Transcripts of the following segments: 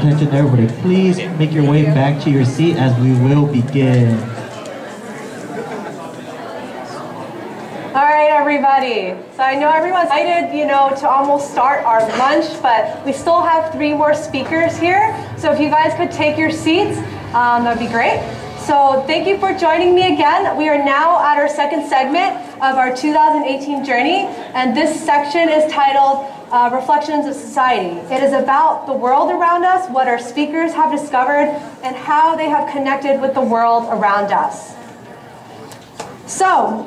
Attention everybody, please make your way back to your seat as we will begin. All right, everybody. So I know everyone's excited, to almost start our lunch, but we still have 3 more speakers here. So if you guys could take your seats, that would be great. So thank you for joining me again. We are now at our second segment of our 2018 journey, and this section is titled Reflections of Society. It is about the world around us, what our speakers have discovered, and how they have connected with the world around us. So,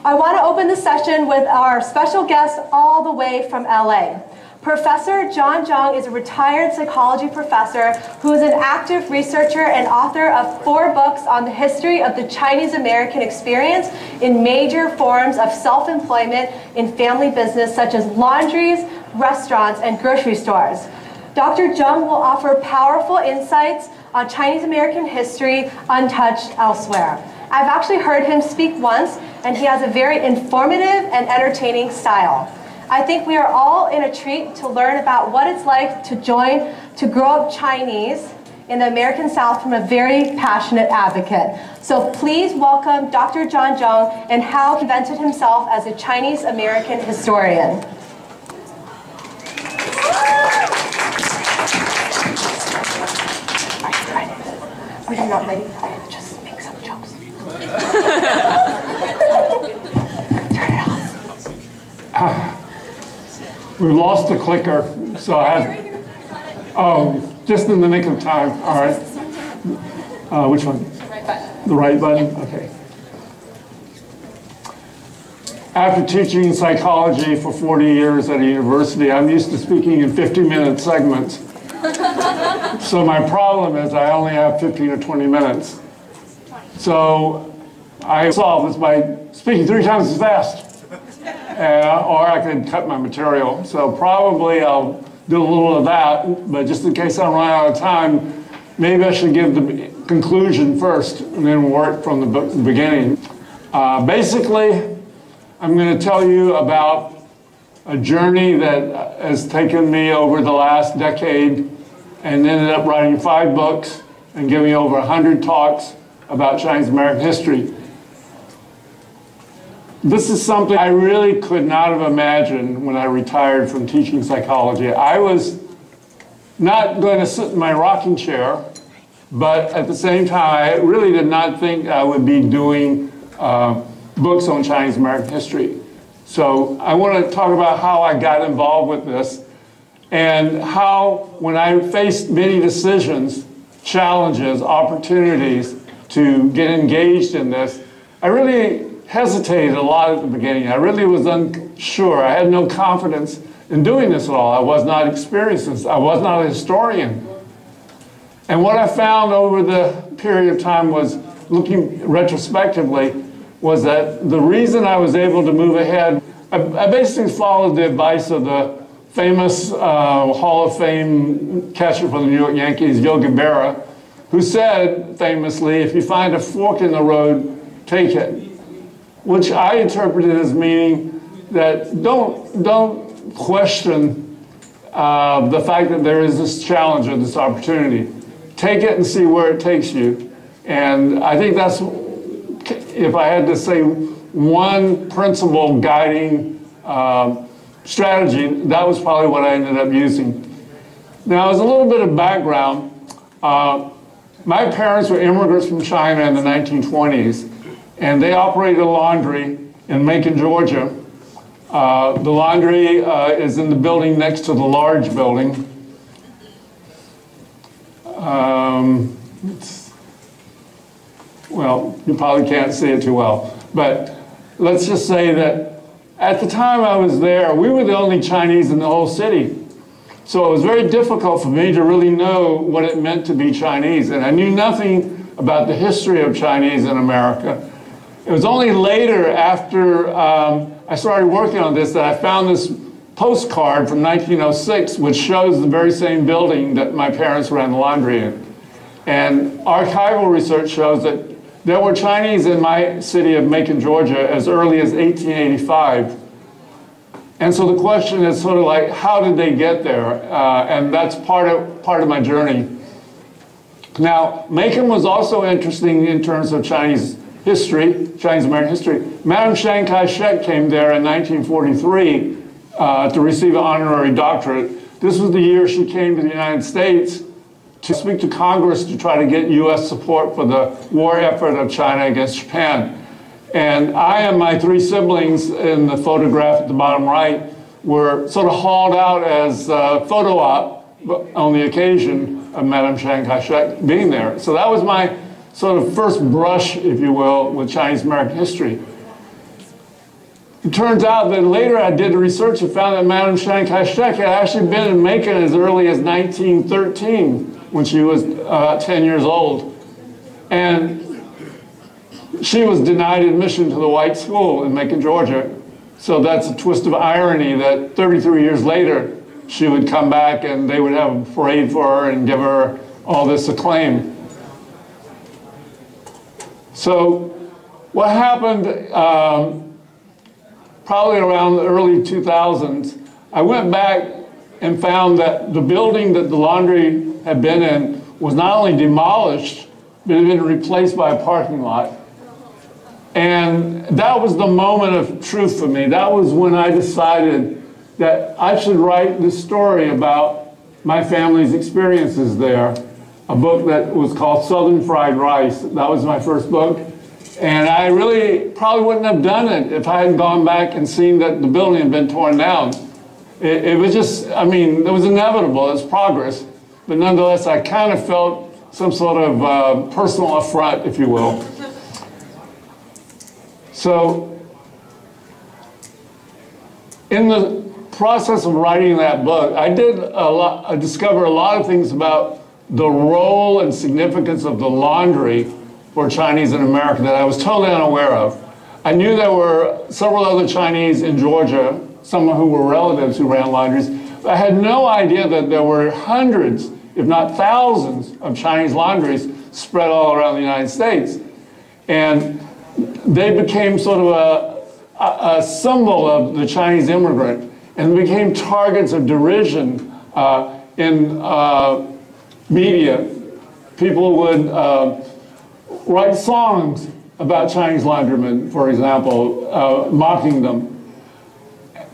I want to open the session with our special guest all the way from LA. Professor Jung is a retired psychology professor who is an active researcher and author of 4 books on the history of the Chinese American experience in major forms of self-employment in family business such as laundries, restaurants, and grocery stores. Dr. Jung will offer powerful insights on Chinese American history untouched elsewhere. I've actually heard him speak once, and he has a very informative and entertaining style. I think we are all in a treat to learn about what it's like to grow up Chinese in the American South from a very passionate advocate. So please welcome Dr. Jung and how he invented himself as a Chinese American historian. We're not ready. I just make some jokes. Turn it off. We lost the clicker, so I had, just in the nick of time, all right. Which one? Right button. The right button, okay. After teaching psychology for 40 years at a university, I'm used to speaking in 50-minute segments. So my problem is I only have 15 or 20 minutes. So I solve this by speaking 3 times as fast. Or I could cut my material. So probably I'll do a little of that, but just in case I run out of time, maybe I should give the conclusion first and then work from the beginning. Basically, I'm going to tell you about a journey that has taken me over the last decade and ended up writing 5 books and giving over 100 talks about Chinese American history. This is something I really could not have imagined when I retired from teaching psychology. I was not going to sit in my rocking chair, but at the same time, I really did not think I would be doing books on Chinese American history. So I want to talk about how I got involved with this and how, when I faced many decisions, challenges, opportunities to get engaged in this, I really hesitated a lot at the beginning. I really was unsure. I had no confidence in doing this at all. I was not experienced. I was not a historian. And what I found over the period of time was, looking retrospectively, was that the reason I was able to move ahead, I basically followed the advice of the famous Hall of Fame catcher for the New York Yankees, Yogi Berra, who said famously, if you find a fork in the road, take it. Which I interpreted as meaning that don't question the fact that there is this challenge or this opportunity. Take it and see where it takes you. And I think that's, if I had to say one principle guiding strategy, that was probably what I ended up using. Now, as a little bit of background, my parents were immigrants from China in the 1920s, and they operated a laundry in Macon, Georgia. The laundry is in the building next to the large building. Well, you probably can't see it too well, but let's just say that at the time I was there, we were the only Chinese in the whole city. So it was very difficult for me to really know what it meant to be Chinese, and I knew nothing about the history of Chinese in America. It was only later, after I started working on this, that I found this postcard from 1906, which shows the very same building that my parents ran the laundry in. And archival research shows that there were Chinese in my city of Macon, Georgia, as early as 1885. And so the question is sort of like, how did they get there? And that's part of my journey. Now, Macon was also interesting in terms of Chinese history, Chinese-American history. Madame Chiang Kai-shek came there in 1943 to receive an honorary doctorate. This was the year she came to the United States to speak to Congress to try to get U.S. support for the war effort of China against Japan. And I and my three siblings in the photograph at the bottom right were sort of hauled out as photo op on the occasion of Madame Chiang Kai-shek being there. So that was my sort of first brush, if you will, with Chinese-American history. It turns out that later I did the research and found that Madame Chiang Kai-shek had actually been in Macon as early as 1913, when she was 10 years old. And she was denied admission to the white school in Macon, Georgia. So that's a twist of irony that 33 years later, she would come back and they would have a parade for her and give her all this acclaim. So what happened probably around the early 2000s, I went back and found that the building that the laundry had been in was not only demolished, but it had been replaced by a parking lot. And that was the moment of truth for me. That was when I decided that I should write this story about my family's experiences there. A book that was called Southern Fried Rice. That was my first book. And I really probably wouldn't have done it if I hadn't gone back and seen that the building had been torn down. It was just, I mean, it was inevitable, it's progress. But nonetheless, I kind of felt some sort of personal affront, if you will. So, in the process of writing that book, I discovered a lot of things about the role and significance of the laundry for Chinese in America that I was totally unaware of. I knew there were several other Chinese in Georgia, some who were relatives who ran laundries. But I had no idea that there were hundreds, if not thousands, of Chinese laundries spread all around the United States. And they became sort of a symbol of the Chinese immigrant and became targets of derision in media. People would write songs about Chinese laundrymen, for example, mocking them.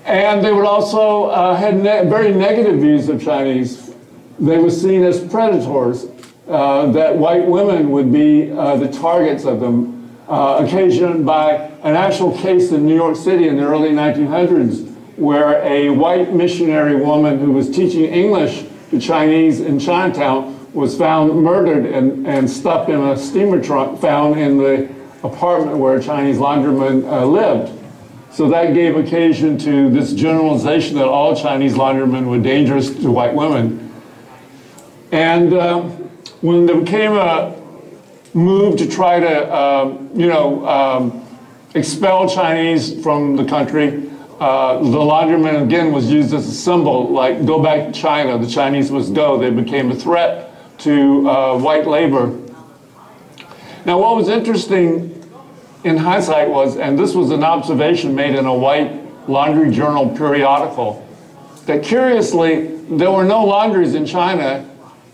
And they would also had very negative views of Chinese. They were seen as predators, that white women would be the targets of them, occasioned by an actual case in New York City in the early 1900s, where a white missionary woman who was teaching English to Chinese in Chinatown was found murdered and stuffed in a steamer trunk found in the apartment where a Chinese laundryman lived. So that gave occasion to this generalization that all Chinese laundrymen were dangerous to white women. And when there became a move to try to, expel Chinese from the country. The laundryman, again, was used as a symbol, like go back to China. The Chinese must go. They became a threat to white labor. Now, what was interesting in hindsight was, and this was an observation made in a white laundry journal periodical, that curiously, there were no laundries in China,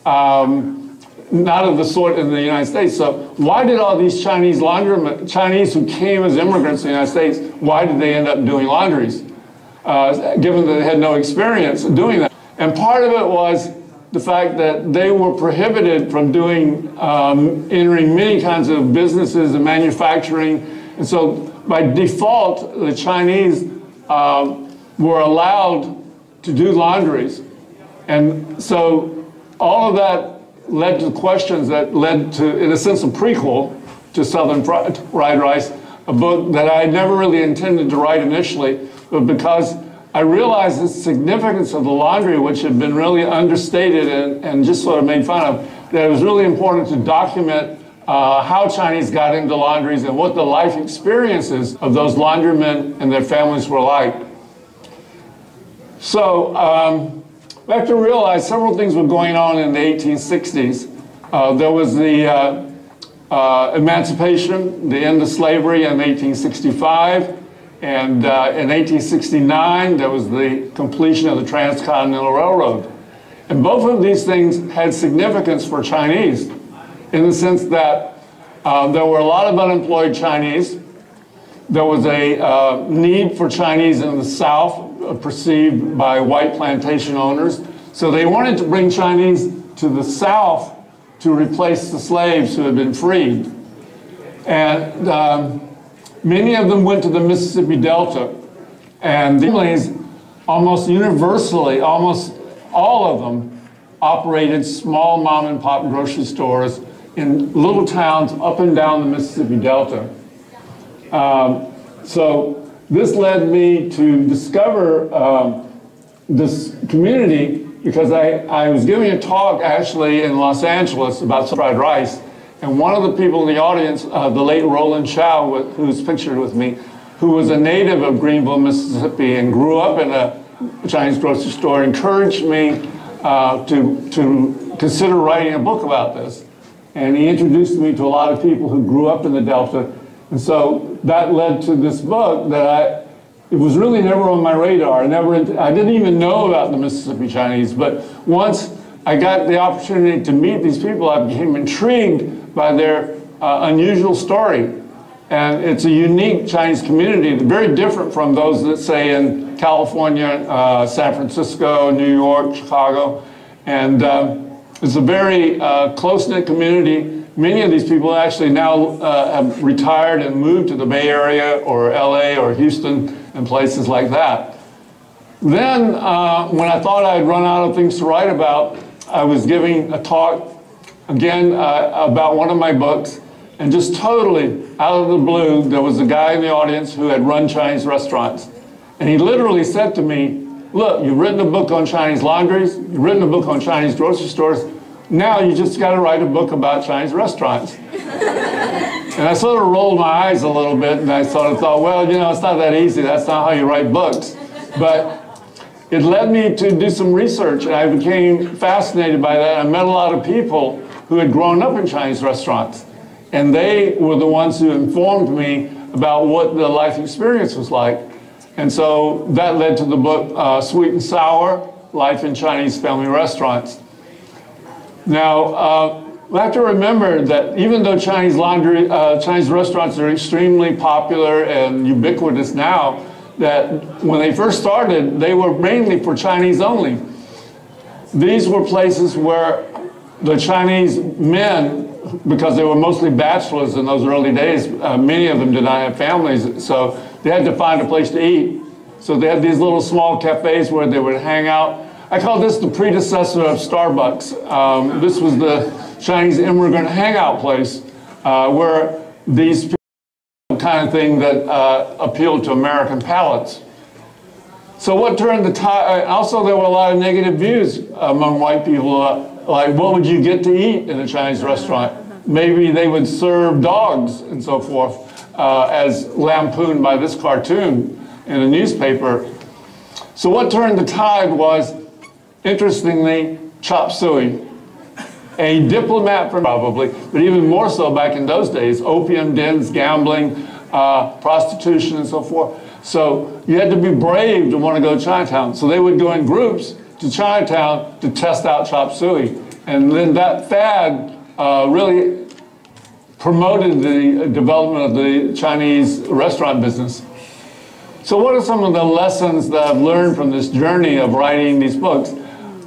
not of the sort in the United States. So why did all these Chinese laundrymen, Chinese who came as immigrants to the United States, why did they end up doing laundries? Given that they had no experience doing that. And part of it was the fact that they were prohibited from doing, entering many kinds of businesses and manufacturing. And so by default, the Chinese were allowed to do laundries. And so all of that led to questions that led to, in a sense, a prequel to Southern Fried Rice, a book that I never really intended to write initially, but because I realized the significance of the laundry, which had been really understated and just sort of made fun of, that it was really important to document how Chinese got into laundries and what the life experiences of those laundrymen and their families were like. So I have to realize several things were going on in the 1860s. There was the emancipation, the end of slavery in 1865. And in 1869, there was the completion of the Transcontinental Railroad. And both of these things had significance for Chinese in the sense that there were a lot of unemployed Chinese. There was a need for Chinese in the South perceived by white plantation owners. So they wanted to bring Chinese to the South to replace the slaves who had been freed. And many of them went to the Mississippi Delta, and the families almost universally, almost all of them, operated small mom and pop grocery stores in little towns up and down the Mississippi Delta. So this led me to discover this community because I was giving a talk actually in Los Angeles about fried rice. And one of the people in the audience, the late Roland Chow, who's pictured with me, who was a native of Greenville, Mississippi, and grew up in a Chinese grocery store, encouraged me to consider writing a book about this. And he introduced me to a lot of people who grew up in the Delta. And so that led to this book that it was really never on my radar. I didn't even know about the Mississippi Chinese, but once I got the opportunity to meet these people, I became intrigued by their unusual story. And it's a unique Chinese community, very different from those that say in California, San Francisco, New York, Chicago. And it's a very close-knit community. Many of these people actually now have retired and moved to the Bay Area or LA or Houston and places like that. Then when I thought I'd run out of things to write about, I was giving a talk again about one of my books, and just totally out of the blue, there was a guy in the audience who had run Chinese restaurants. And he literally said to me, look, you've written a book on Chinese laundries, you've written a book on Chinese grocery stores, now you just got to write a book about Chinese restaurants. And I sort of rolled my eyes a little bit, and I sort of thought, well, you know, it's not that easy, that's not how you write books. But it led me to do some research, and I became fascinated by that. I met a lot of people who had grown up in Chinese restaurants, and they were the ones who informed me about what the life experience was like. And so that led to the book Sweet and Sour, Life in Chinese Family Restaurants. Now, we have to remember that even though Chinese restaurants are extremely popular and ubiquitous now, that when they first started, they were mainly for Chinese only. These were places where the Chinese men, because they were mostly bachelors in those early days, many of them did not have families, so they had to find a place to eat. So they had these little small cafes where they would hang out. I call this the predecessor of Starbucks. This was the Chinese immigrant hangout place where these people kind of thing that appealed to American palates. So what turned the tide, also there were a lot of negative views among white people, like what would you get to eat in a Chinese restaurant? Maybe they would serve dogs and so forth. as lampooned by this cartoon in a newspaper. So what turned the tide was, interestingly, chop suey. A diplomat from probably, but even more so back in those days, opium dens, gambling, prostitution, and so forth. So you had to be brave to want to go to Chinatown. So they would go in groups to Chinatown to test out chop suey. And then that fad really promoted the development of the Chinese restaurant business. So what are some of the lessons that I've learned from this journey of writing these books?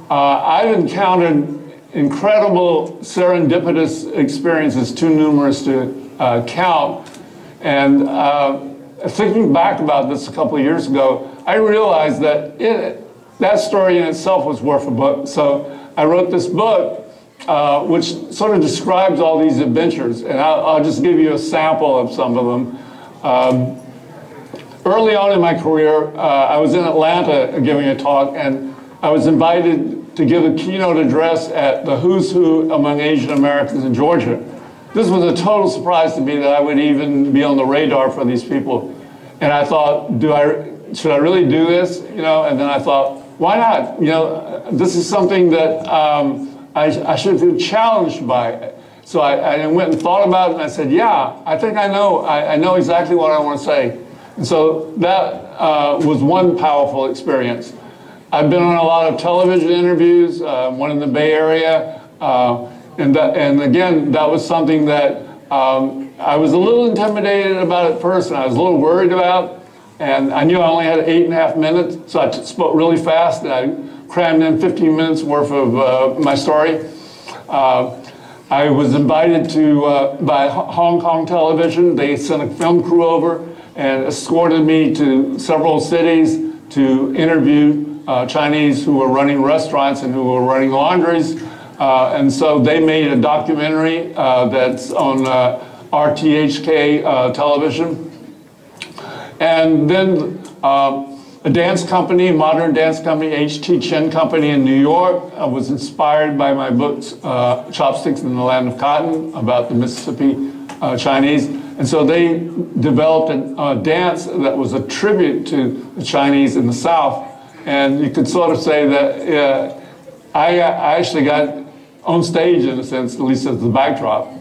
I've encountered incredible serendipitous experiences, too numerous to count. And thinking back about this a couple of years ago, I realized that that story in itself was worth a book. So I wrote this book, which sort of describes all these adventures. And I'll just give you a sample of some of them. Early on in my career, I was in Atlanta giving a talk, and I was invited to give a keynote address at the Who's Who among Asian Americans in Georgia. This was a total surprise to me that I would even be on the radar for these people. And I thought, should I really do this? You know, and then I thought, why not? You know, this is something that I should feel challenged by. So I went and thought about it, and I said, yeah, I think I know exactly what I want to say. And so that was one powerful experience. I've been on a lot of television interviews, one in the Bay Area, and again, that was something that I was a little intimidated about at first, and I was a little worried about, and I knew I only had 8.5 minutes, so I spoke really fast, and I crammed in 15 minutes worth of my story. I was invited to, by Hong Kong television. They sent a film crew over and escorted me to several cities to interview Chinese who were running restaurants and who were running laundries. And so they made a documentary that's on RTHK television. And then a dance company, modern dance company, H.T. Chen Company in New York, was inspired by my books, Chopsticks in the Land of Cotton, about the Mississippi Chinese. And so they developed a dance that was a tribute to the Chinese in the South. And you could sort of say that I actually got on stage, in a sense, at least as the backdrop.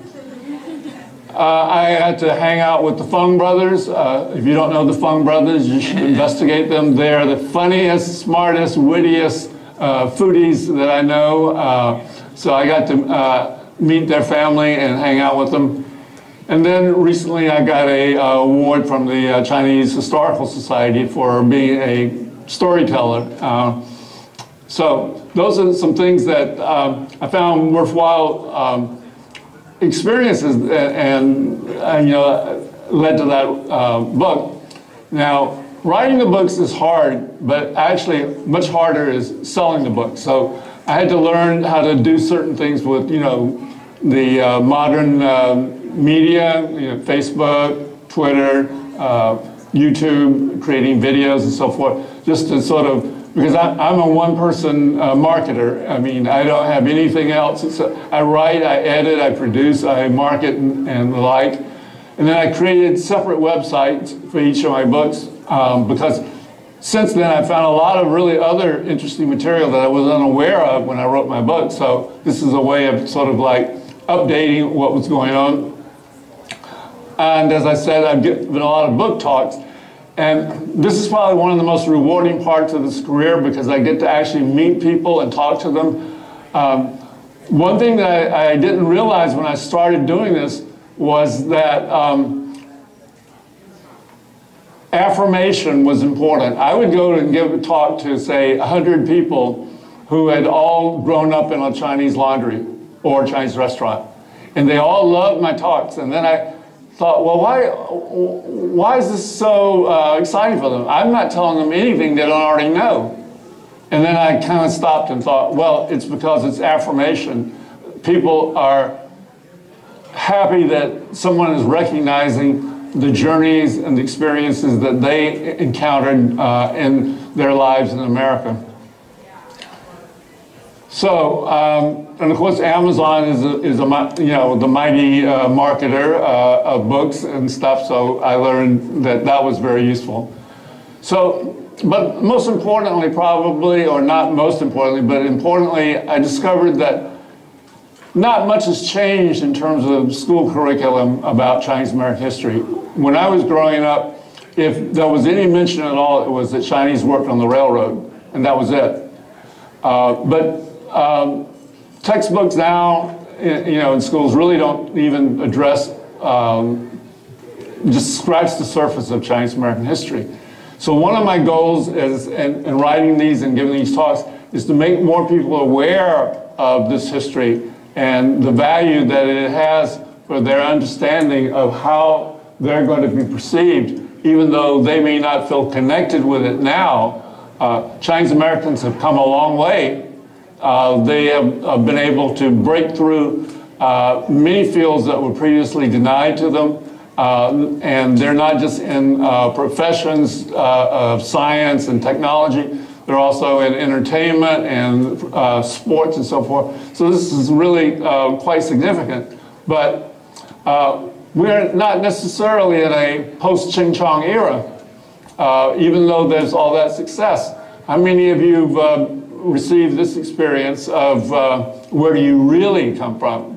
I had to hang out with the Fung brothers. If you don't know the Fung brothers, you should investigate them. They're the funniest, smartest, wittiest foodies that I know. So I got to meet their family and hang out with them. And then recently I got an award from the Chinese Historical Society for being a storyteller. So those are some things that I found worthwhile experiences and you know, led to that book. Now, writing the books is hard, but actually much harder is selling the book. So I had to learn how to do certain things with, you know, the modern media, you know, Facebook, Twitter, YouTube, creating videos and so forth, just to sort of, because I'm a one-person marketer. I mean, I don't have anything else. So I write, I edit, I produce, I market and the like. And then I created separate websites for each of my books because since then I've found a lot of really other interesting material that I was unaware of when I wrote my book. So this is a way of sort of like updating what was going on. And as I said, I've given a lot of book talks. And this is probably one of the most rewarding parts of this career because I get to actually meet people and talk to them. One thing that I didn't realize when I started doing this was that affirmation was important. I would go and give a talk to, say, 100 people who had all grown up in a Chinese laundry or a Chinese restaurant. And they all loved my talks. And then I thought, well, why is this so exciting for them? I'm not telling them anything they don't already know. And then I kind of stopped and thought, well, it's because it's affirmation. People are happy that someone is recognizing the journeys and the experiences that they encountered in their lives in America. So, and of course, Amazon is the mighty marketer of books and stuff. So I learned that was very useful. So, but most importantly, probably, or not most importantly, but importantly, I discovered that not much has changed in terms of school curriculum about Chinese American history. When I was growing up, if there was any mention at all, it was that Chinese worked on the railroad, and that was it. Textbooks now, in schools really don't even address, just scratch the surface of Chinese American history. So one of my goals is, in writing these and giving these talks, is to make more people aware of this history and the value that it has for their understanding of how they're going to be perceived, even though they may not feel connected with it now. Chinese Americans have come a long way. They have been able to break through many fields that were previously denied to them. And they're not just in professions of science and technology, they're also in entertainment and sports and so forth. So this is really quite significant. But we're not necessarily in a post-Ching Chong era, even though there's all that success. How many of you have received this experience of where do you really come from?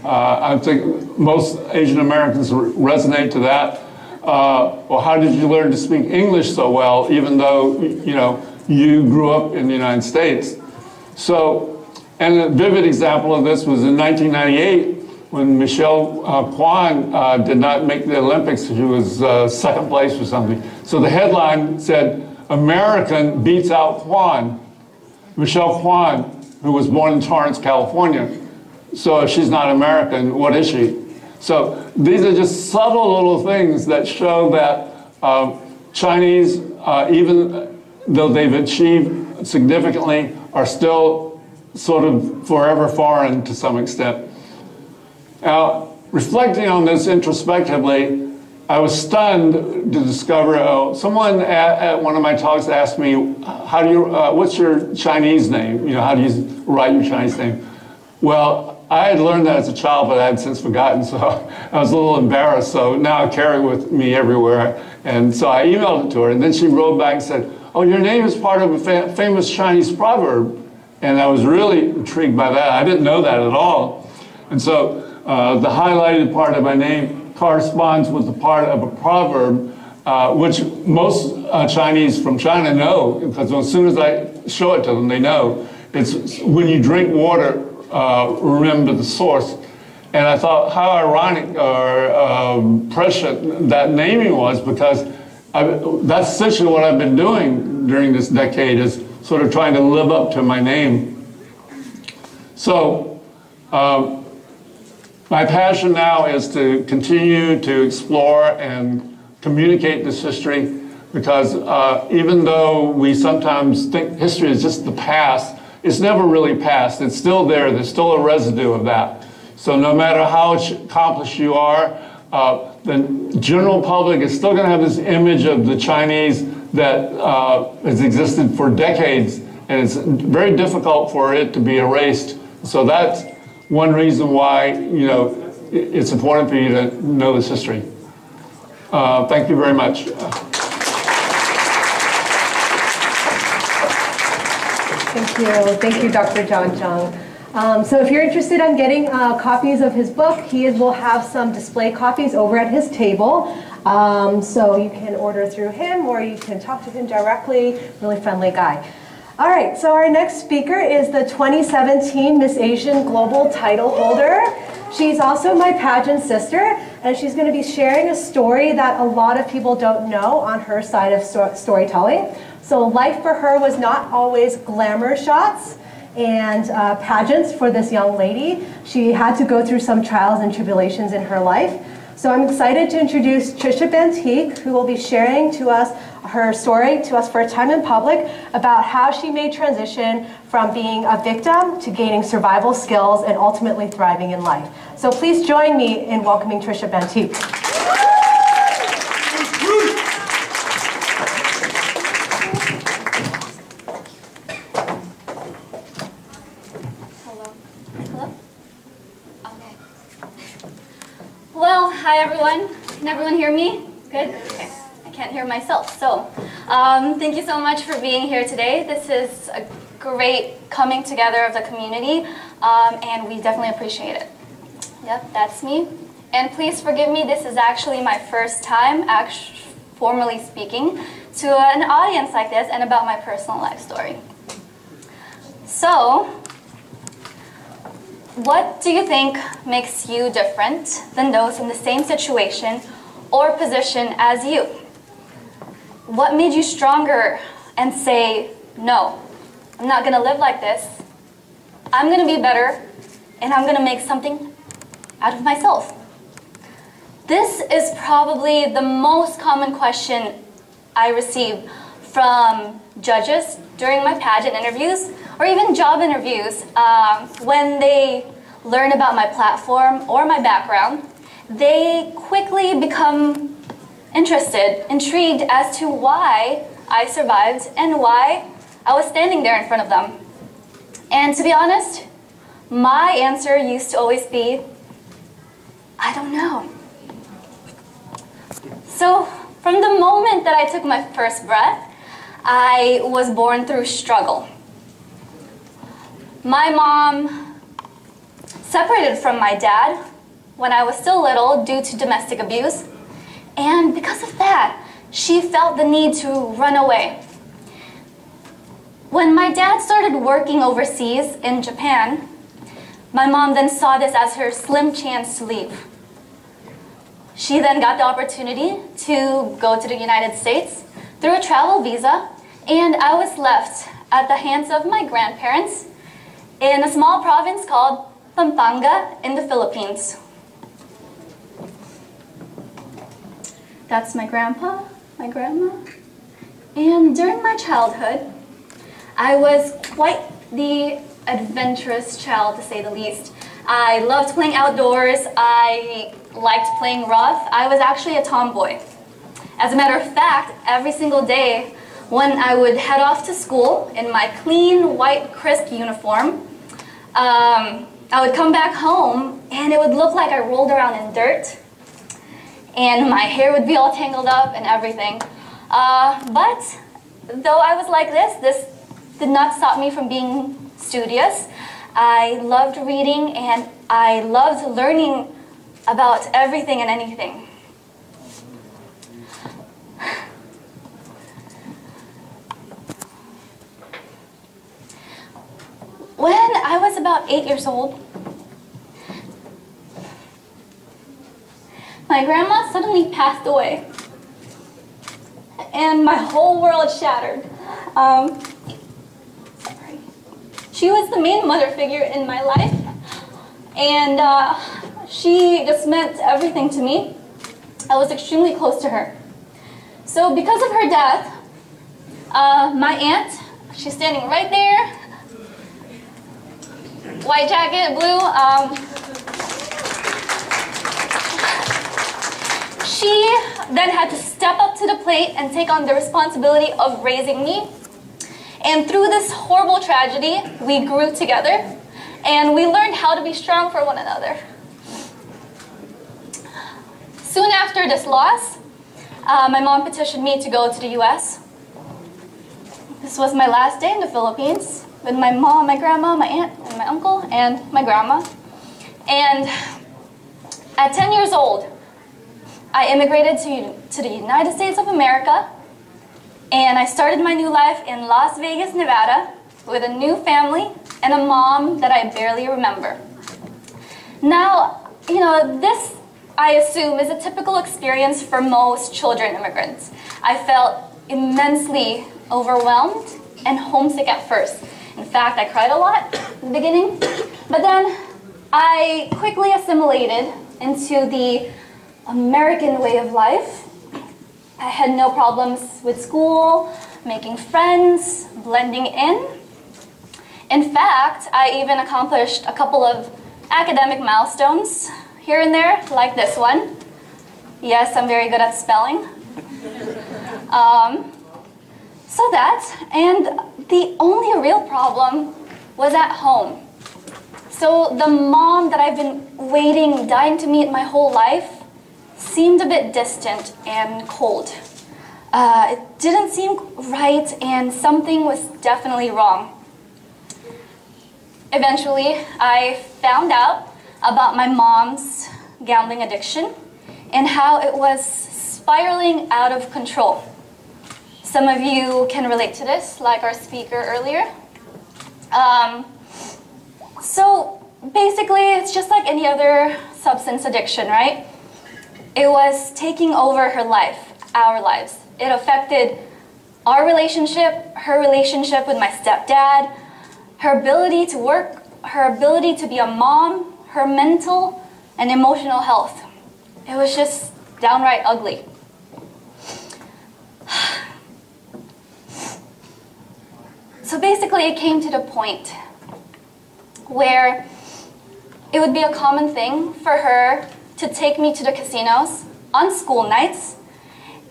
I think most Asian Americans resonate to that. Well, how did you learn to speak English so well, even though you grew up in the United States? So, and a vivid example of this was in 1998 when Michelle Kwan did not make the Olympics. She was second place or something. So the headline said, "American beats out Kwan." Michelle Kwan, who was born in Torrance, California. So if she's not American, what is she? So these are just subtle little things that show that Chinese, even though they've achieved significantly, are still sort of forever foreign to some extent. Now, reflecting on this introspectively, I was stunned to discover, someone at one of my talks asked me, how do you, what's your Chinese name? How do you write your Chinese name? Well, I had learned that as a child, but I had since forgotten, so I was a little embarrassed. So now I carry it with me everywhere. And so I emailed it to her, and then she wrote back and said, "Oh, your name is part of a famous Chinese proverb." And I was really intrigued by that. I didn't know that at all. And so the highlighted part of my name corresponds with the part of a proverb, which most Chinese from China know, because as soon as I show it to them, they know. It's when you drink water, remember the source. And I thought how ironic or prescient that naming was, because that's essentially what I've been doing during this decade, is sort of trying to live up to my name. So my passion now is to continue to explore and communicate this history, because even though we sometimes think history is just the past, it's never really past. It's still there. There's still a residue of that. So no matter how accomplished you are, the general public is still going to have this image of the Chinese that has existed for decades, and it's very difficult for it to be erased. So that's one reason why it's important for you to know this history. Thank you very much. Thank you, Dr. John Jung. So if you're interested in getting copies of his book, he will have some display copies over at his table. So you can order through him, or you can talk to him directly. Really friendly guy. All right, so our next speaker is the 2017 Miss Asian Global title holder. She's also my pageant sister, and she's going to be sharing a story that a lot of people don't know on her side of storytelling. So life for her was not always glamour shots and pageants for this young lady. She had to go through some trials and tribulations in her life. So I'm excited to introduce Trisha Bantigue, who will be sharing to us her story to us for a time in public about how she made transition from being a victim to gaining survival skills and ultimately thriving in life. So please join me in welcoming Trisha Bantigue. Can everyone hear me? Good? Okay. I can't hear myself. So, thank you so much for being here today. This is a great coming together of the community, and we definitely appreciate it. Yep, that's me. And please forgive me, this is actually my first time formally speaking to an audience like this and about my personal life story. So, what do you think makes you different than those in the same situation or position as you? What made you stronger and say, no, I'm not going to live like this. I'm going to be better, and I'm going to make something out of myself? This is probably the most common question I receive from judges during my pageant interviews, or even job interviews. When they learn about my platform or my background, they quickly become interested, intrigued as to why I survived and why I was standing there in front of them. And to be honest, my answer used to always be, I don't know. So from the moment that I took my first breath, I was born through struggle. My mom separated from my dad when I was still little due to domestic abuse, and because of that, she felt the need to run away. When my dad started working overseas in Japan, my mom then saw this as her slim chance to leave. She then got the opportunity to go to the United States through a travel visa, and I was left at the hands of my grandparents in a small province called Pampanga in the Philippines. That's my grandpa, my grandma. And during my childhood, I was quite the adventurous child, to say the least. I loved playing outdoors. I liked playing rough. I was actually a tomboy. As a matter of fact, every single day when I would head off to school in my clean, white, crisp uniform, I would come back home and it would look like I rolled around in dirt and my hair would be all tangled up and everything. But though I was like this did not stop me from being studious. I loved reading and I loved learning about everything and anything. When I was about 8 years old, my grandma suddenly passed away, and my whole world shattered. She was the main mother figure in my life, and she just meant everything to me. I was extremely close to her. So because of her death, my aunt, she's standing right there, white jacket, blue, she then had to step up to the plate and take on the responsibility of raising me. And through this horrible tragedy, we grew together and we learned how to be strong for one another. Soon after this loss, my mom petitioned me to go to the US. This was my last day in the Philippines with my mom, my grandma, my aunt, and my uncle, and my grandma. And at 10 years old, I immigrated to the United States of America, and I started my new life in Las Vegas, Nevada, with a new family and a mom that I barely remember. Now, you know, this, I assume, is a typical experience for most children immigrants. I felt immensely overwhelmed and homesick at first. In fact, I cried a lot in the beginning, but then I quickly assimilated into the American way of life. I had no problems with school, making friends, blending in. In fact, I even accomplished a couple of academic milestones here and there, like this one. Yes, I'm very good at spelling. And the only real problem was at home. So the mom that I've been waiting, dying to meet my whole life, seemed a bit distant and cold. It didn't seem right, and something was definitely wrong. Eventually, I found out about my mom's gambling addiction and how it was spiraling out of control. Some of you can relate to this, like our speaker earlier. So basically, it's just like any other substance addiction, right? It was taking over her life, our lives. It affected our relationship, her relationship with my stepdad, her ability to work, her ability to be a mom, her mental and emotional health. It was just downright ugly. So basically, it came to the point where it would be a common thing for her to take me to the casinos on school nights,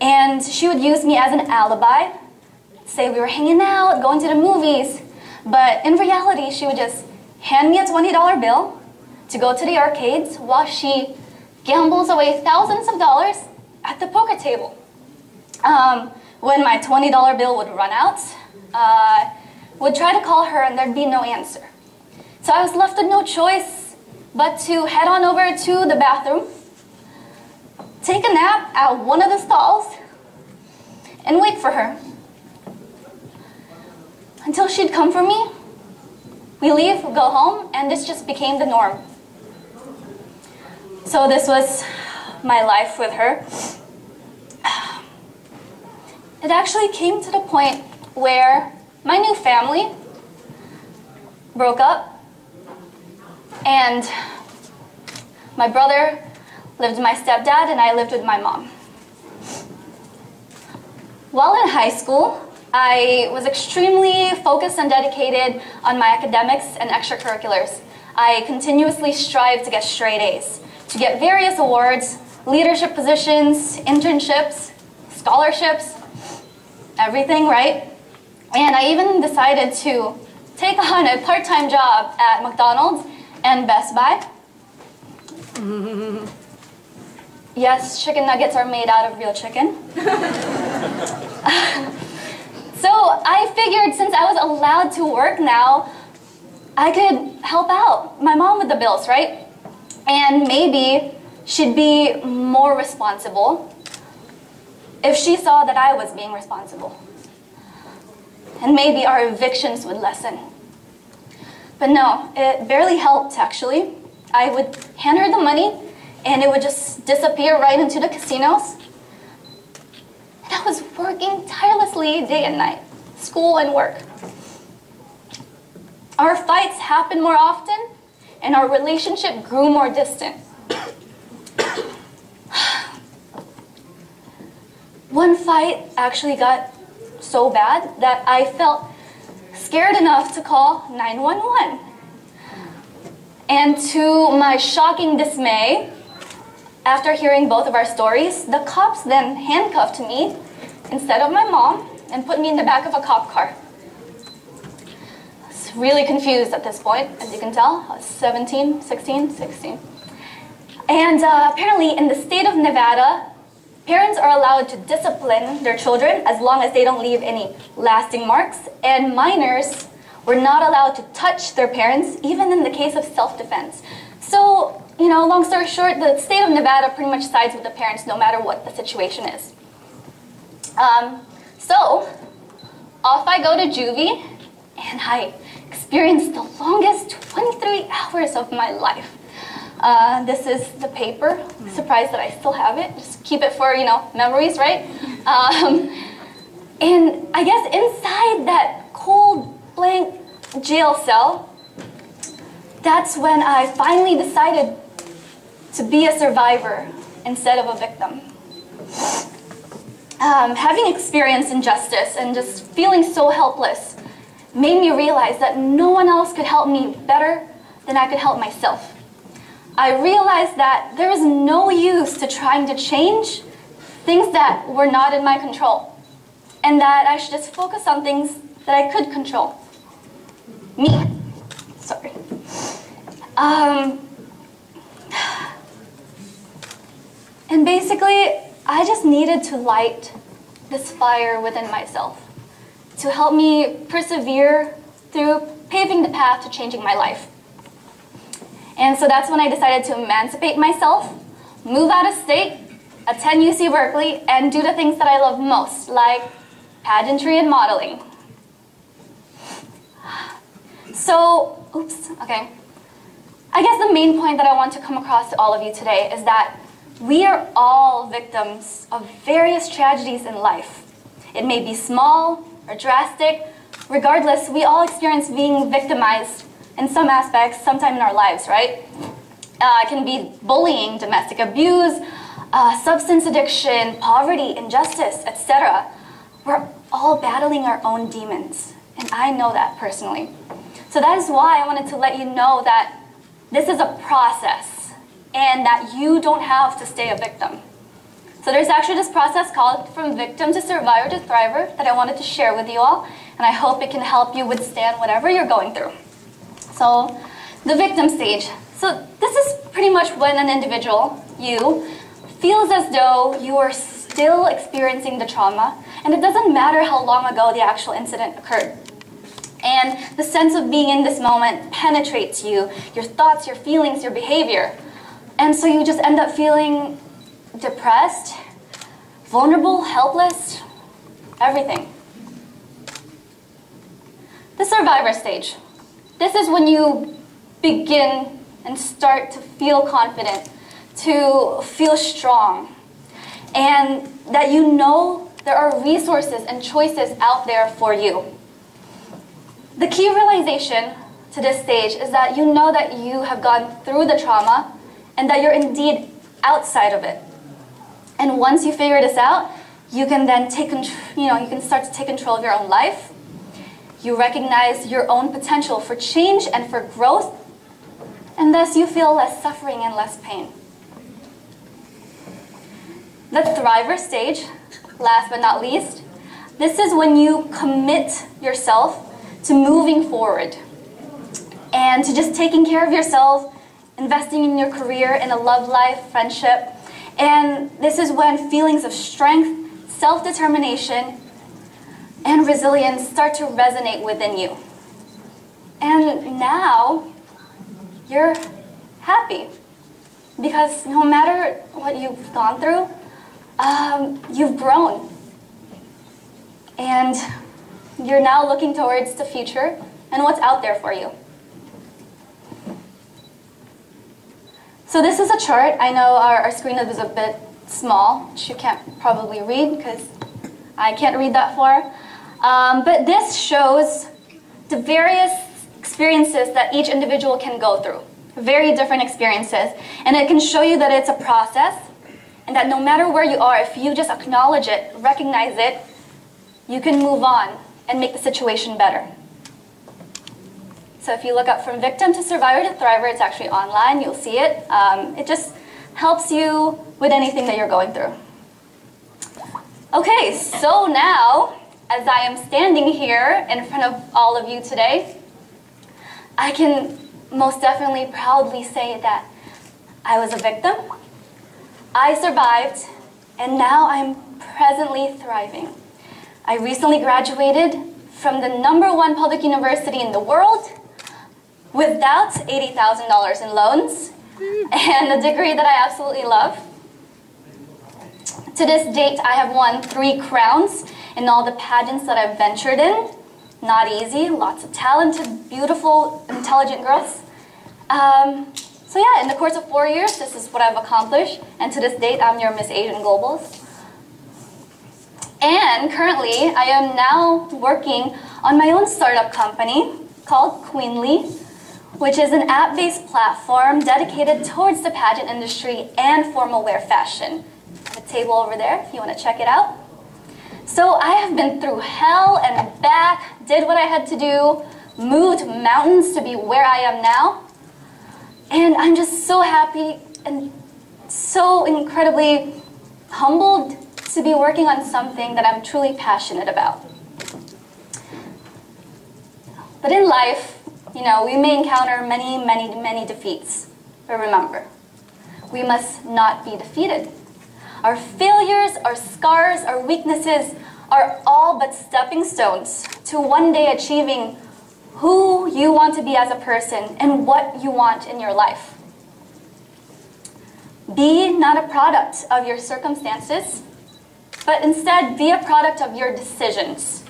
and she would use me as an alibi, say we were hanging out, going to the movies, but in reality, she would just hand me a $20 bill to go to the arcades while she gambles away thousands of dollars at the poker table. When my $20 bill would run out, would try to call her and there'd be no answer. So I was left with no choice but to head on over to the bathroom, take a nap at one of the stalls, and wait for her. Until she'd come for me, we leave, go home, and this just became the norm. So this was my life with her. It actually came to the point where my new family broke up, and my brother lived with my stepdad and I lived with my mom. While in high school, I was extremely focused and dedicated on my academics and extracurriculars. I continuously strived to get straight A's, to get various awards, leadership positions, internships, scholarships, everything, right? And I even decided to take on a part-time job at McDonald's and Best Buy. Yes, chicken nuggets are made out of real chicken. So I figured since I was allowed to work now, I could help out my mom with the bills, right? And maybe she'd be more responsible if she saw that I was being responsible. And maybe our evictions would lessen. But no, it barely helped, actually. I would hand her the money, and it would just disappear right into the casinos. And I was working tirelessly day and night, school and work. Our fights happened more often, and our relationship grew more distant. One fight actually got so bad that I felt scared enough to call 911. And to my shocking dismay, after hearing both of our stories, the cops then handcuffed me instead of my mom and put me in the back of a cop car. I was really confused at this point, as you can tell. I was 16. And apparently in the state of Nevada, parents are allowed to discipline their children as long as they don't leave any lasting marks, and minors were not allowed to touch their parents, even in the case of self-defense. So, you know, long story short, the state of Nevada pretty much sides with the parents no matter what the situation is. So, off I go to juvie, and I experienced the longest 23 hours of my life. This is the paper. Surprised that I still have it. Just keep it for, you know, memories, right? And I guess inside that cold, blank jail cell, that's when I finally decided to be a survivor instead of a victim. Having experienced injustice and just feeling so helpless made me realize that no one else could help me better than I could help myself. I realized that there was no use to trying to change things that were not in my control, and that I should just focus on things that I could control. Me. Sorry. And basically, I just needed to light this fire within myself to help me persevere through paving the path to changing my life. And so that's when I decided to emancipate myself, move out of state, attend UC Berkeley, and do the things that I love most, like pageantry and modeling. So, okay. I guess the main point that I want to come across to all of you today is that we are all victims of various tragedies in life. It may be small or drastic. Regardless, we all experience being victimized in some aspects sometime in our lives, right? It can be bullying, domestic abuse, substance addiction, poverty, injustice, etc. We're all battling our own demons, and I know that personally. So that is why I wanted to let you know that this is a process and that you don't have to stay a victim. So there's actually this process called From Victim to Survivor to Thriver that I wanted to share with you all, and I hope it can help you withstand whatever you're going through. So the victim stage. So this is pretty much when an individual, you, feels as though you are still experiencing the trauma, and it doesn't matter how long ago the actual incident occurred. And the sense of being in this moment penetrates you, your thoughts, your feelings, your behavior. And so you just end up feeling depressed, vulnerable, helpless, everything. The survivor stage. This is when you begin and start to feel confident, to feel strong, and that you know there are resources and choices out there for you. The key realization to this stage is that you know that you have gone through the trauma and that you're indeed outside of it. And once you figure this out, you can then you can start to take control of your own life. You recognize your own potential for change and for growth, and thus you feel less suffering and less pain. The thriver stage, last but not least, this is when you commit yourself to moving forward and to just taking care of yourself, investing in your career, in a love life, friendship. And this is when feelings of strength, self-determination, and resilience start to resonate within you. And now you're happy because no matter what you've gone through, you've grown. And you're now looking towards the future and what's out there for you. So this is a chart. I know our screen is a bit small, which you can't probably read because I can't read that far. But this shows the various experiences that each individual can go through. Very different experiences. And it can show you that it's a process and that no matter where you are, if you just acknowledge it, recognize it, you can move on and make the situation better. So if you look up From Victim to Survivor to Thriver, it's actually online, you'll see it. It just helps you with anything that you're going through. Okay, so now, as I am standing here in front of all of you today, I can most definitely proudly say that I was a victim, I survived, and now I'm presently thriving. I recently graduated from the #1 public university in the world without $80,000 in loans and a degree that I absolutely love. To this date, I have won 3 crowns in all the pageants that I've ventured in. Not easy, lots of talented, beautiful, intelligent girls. So yeah, in the course of 4 years, this is what I've accomplished. And to this date, I'm your Miss Asian Globals. And currently, I am now working on my own startup company called Culinary, which is an app-based platform dedicated towards the pageant industry and formal wear fashion. I have a table over there if you want to check it out. So I have been through hell and back, did what I had to do, moved mountains to be where I am now. And I'm just so happy and so incredibly humbled to be working on something that I'm truly passionate about. But in life, you know, we may encounter many defeats. But remember, we must not be defeated. Our failures, our scars, our weaknesses are all but stepping stones to one day achieving who you want to be as a person and what you want in your life. Be not a product of your circumstances, but instead be a product of your decisions.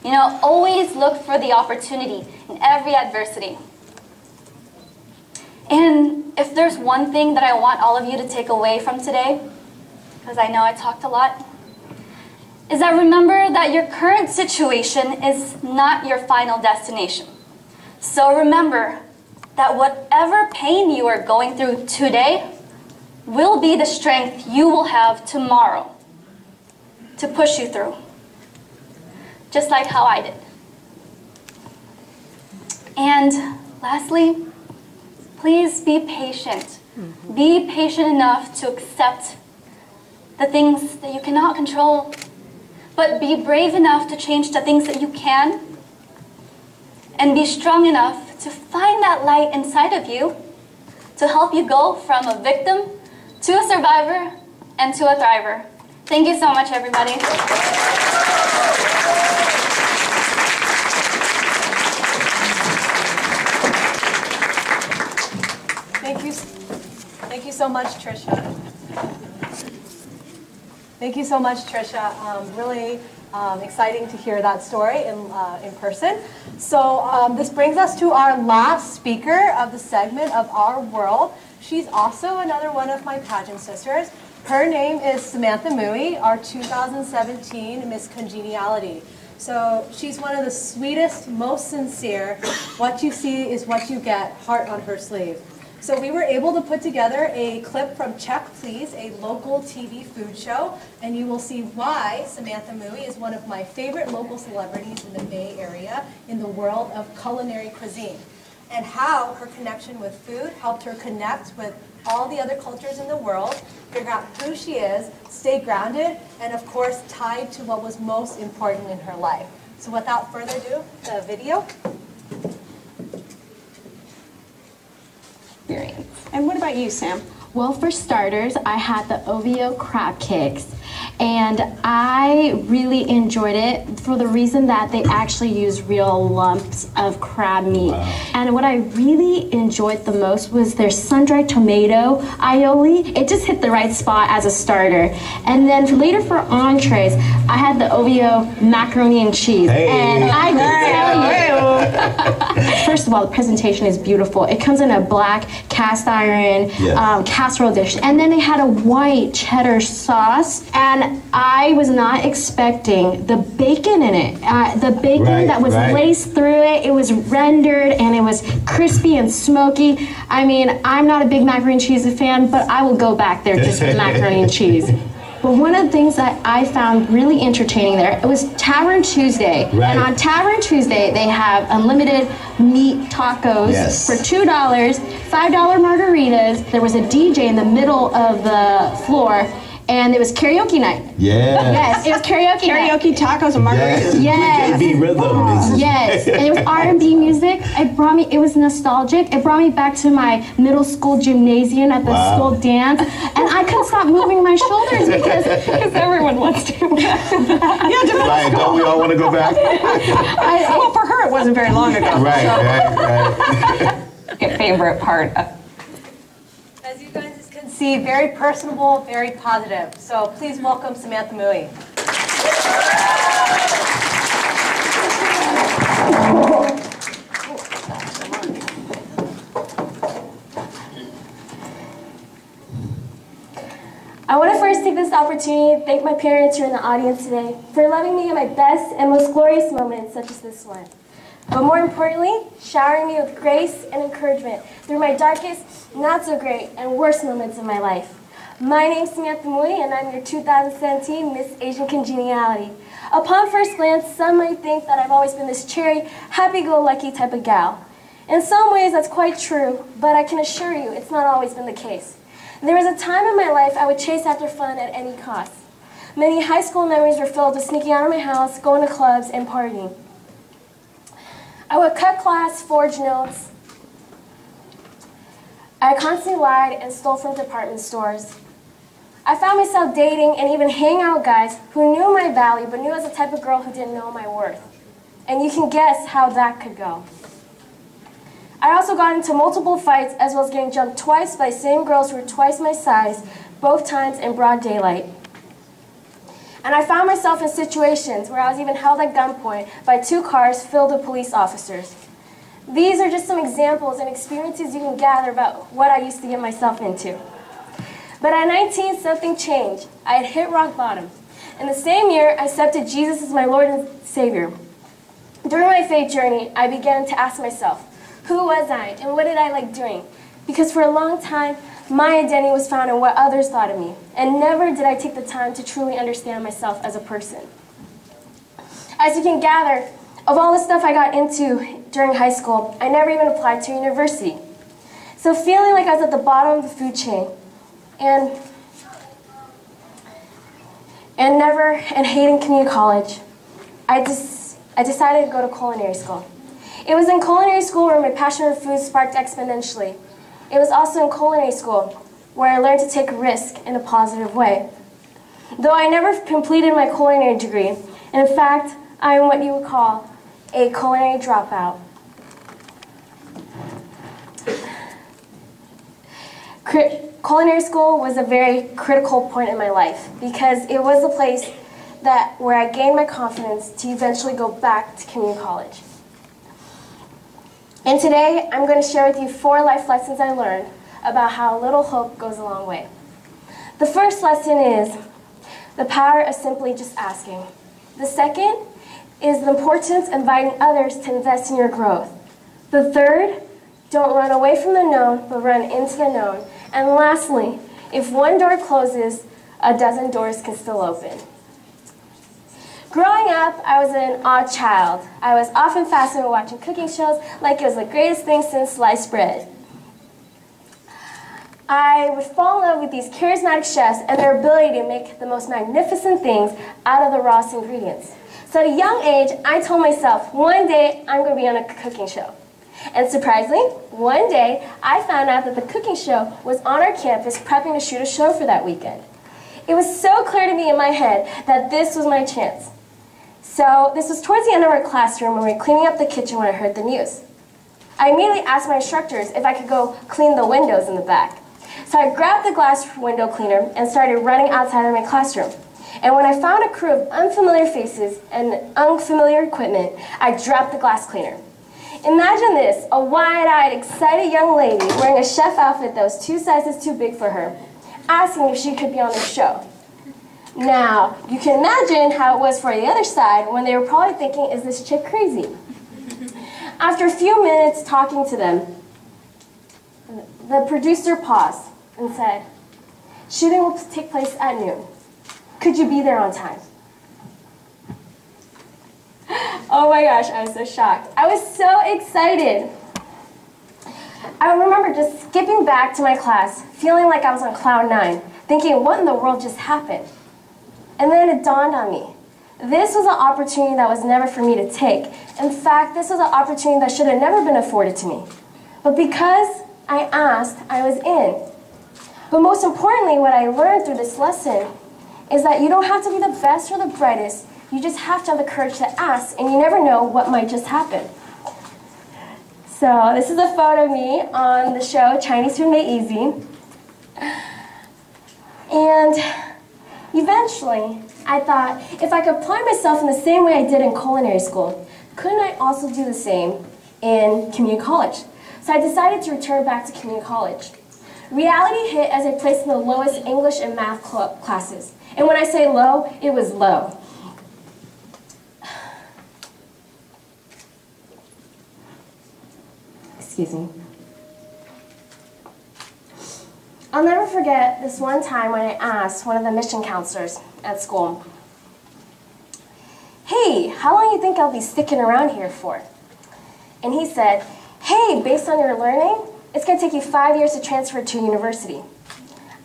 You know, always look for the opportunity in every adversity. And if there's one thing that I want all of you to take away from today, because I know I talked a lot, is that remember that your current situation is not your final destination. So remember that whatever pain you are going through today will be the strength you will have tomorrow to push you through, just like how I did. And lastly, please be patient. Be patient enough to accept the things that you cannot control, but be brave enough to change the things that you can, and be strong enough to find that light inside of you to help you go from a victim to a survivor and to a thriver. Thank you so much, everybody. Thank you so much, Trisha. Thank you so much, Trisha. Really exciting to hear that story in person. So this brings us to our last speaker of the segment of Our World. She's also another one of my pageant sisters. Her name is Samantha Mui, our 2017 Miss Congeniality. So she's one of the sweetest, most sincere, what you see is what you get, heart on her sleeve. So we were able to put together a clip from Check Please, a local TV food show, and you will see why Samantha Mui is one of my favorite local celebrities in the Bay Area in the world of culinary cuisine, and how her connection with food helped her connect with all the other cultures in the world, figure out who she is, stay grounded, and of course tied to what was most important in her life. So without further ado, the video. And what about you, Sam? Well, for starters, I had the OVO crab cakes, and I really enjoyed it for the reason that they actually use real lumps of crab meat. Wow. And what I really enjoyed the most was their sun-dried tomato aioli. It just hit the right spot as a starter. And then later for entrees, I had the OVO macaroni and cheese. Hey. And I can tell you, first of all, the presentation is beautiful. It comes in a black cast iron casserole dish, and then they had a white cheddar sauce, and I was not expecting the bacon in it. The bacon that was laced through it, it was rendered, and it was crispy and smoky. I mean, I'm not a big macaroni and cheese fan, but I will go back there just for macaroni and cheese. But one of the things that I found really entertaining there, it was Tavern Tuesday. And on Tavern Tuesday, they have unlimited meat tacos for $2, $5 margaritas. There was a DJ in the middle of the floor, and it was karaoke night. Yes, it was karaoke night. Karaoke tacos and margaritas. Yes. Be rhythm. Yes, and it was R&B music. It was nostalgic. It brought me back to my middle school gymnasium at the school dance, and I couldn't stop moving my shoulders because everyone wants to go back to that. Don't we all want to go back? Well, for her, it wasn't very long ago. Right. Your favorite part of. As you guys can see, very personable, very positive. So please welcome Samantha Mui. I want to first take this opportunity to thank my parents who are in the audience today for loving me in my best and most glorious moments such as this one. But more importantly, showering me with grace and encouragement through my darkest, not so great, and worst moments of my life. My name's Samantha Mui, and I'm your 2017 Miss Asian Congeniality. Upon first glance, some might think that I've always been this cheery, happy-go-lucky type of gal. In some ways, that's quite true, but I can assure you it's not always been the case. There was a time in my life I would chase after fun at any cost. Many high school memories were filled with sneaking out of my house, going to clubs, and partying. I would cut class, forge notes. I constantly lied and stole from department stores. I found myself dating and even hanging out with guys who knew my value, but knew I was the type of girl who didn't know my worth. And you can guess how that could go. I also got into multiple fights, as well as getting jumped twice by the same girls who were twice my size, both times in broad daylight. And I found myself in situations where I was even held at gunpoint by 2 cars filled with police officers. These are just some examples and experiences you can gather about what I used to get myself into. But at 19, something changed. I had hit rock bottom. In the same year, I accepted Jesus as my Lord and Savior. During my faith journey, I began to ask myself, who was I and what did I like doing? Because for a long time, my identity was found in what others thought of me, and never did I take the time to truly understand myself as a person. As you can gather, of all the stuff I got into during high school, I never even applied to university. So feeling like I was at the bottom of the food chain, and hating community college, I decided to go to culinary school. It was in culinary school where my passion for food sparked exponentially. It was also in culinary school where I learned to take risk in a positive way. Though I never completed my culinary degree, and in fact, I am what you would call a culinary dropout. Culinary school was a very critical point in my life because it was the place where I gained my confidence to eventually go back to community college. And today, I'm going to share with you 4 life lessons I learned about how a little hope goes a long way. The first lesson is the power of simply just asking. The second is the importance of inviting others to invest in your growth. The third, don't run away from the known, but run into the known. And lastly, if one door closes, a dozen doors can still open. Growing up, I was an odd child. I was often fascinated with watching cooking shows like it was the greatest thing since sliced bread. I would fall in love with these charismatic chefs and their ability to make the most magnificent things out of the rawest ingredients. So at a young age, I told myself, one day I'm going to be on a cooking show. And surprisingly, one day I found out that the cooking show was on our campus prepping to shoot a show for that weekend. It was so clear to me in my head that this was my chance. So this was towards the end of our classroom when we were cleaning up the kitchen when I heard the news. I immediately asked my instructors if I could go clean the windows in the back. So I grabbed the glass window cleaner and started running outside of my classroom. And when I found a crew of unfamiliar faces and unfamiliar equipment, I dropped the glass cleaner. Imagine this, a wide-eyed, excited young lady wearing a chef outfit that was 2 sizes too big for her, asking if she could be on the show. Now, you can imagine how it was for the other side when they were probably thinking, is this chick crazy? After a few minutes talking to them, the producer paused and said, shooting will take place at noon. Could you be there on time? Oh my gosh, I was so shocked. I was so excited. I remember just skipping back to my class, feeling like I was on cloud 9, thinking, what in the world just happened? And then it dawned on me. This was an opportunity that was never for me to take. In fact, this was an opportunity that should have never been afforded to me. But because I asked, I was in. But most importantly, what I learned through this lesson is that you don't have to be the best or the brightest. You just have to have the courage to ask, and you never know what might just happen. So this is a photo of me on the show Chinese Food Made Easy. And eventually, I thought, if I could apply myself in the same way I did in culinary school, couldn't I also do the same in community college? So I decided to return back to community college. Reality hit as I placed in the lowest English and math classes. And when I say low, it was low. Excuse me. I'll never forget this one time when I asked one of the mission counselors at school, hey, how long do you think I'll be sticking around here for? And he said, hey, based on your learning, it's going to take you 5 years to transfer to university.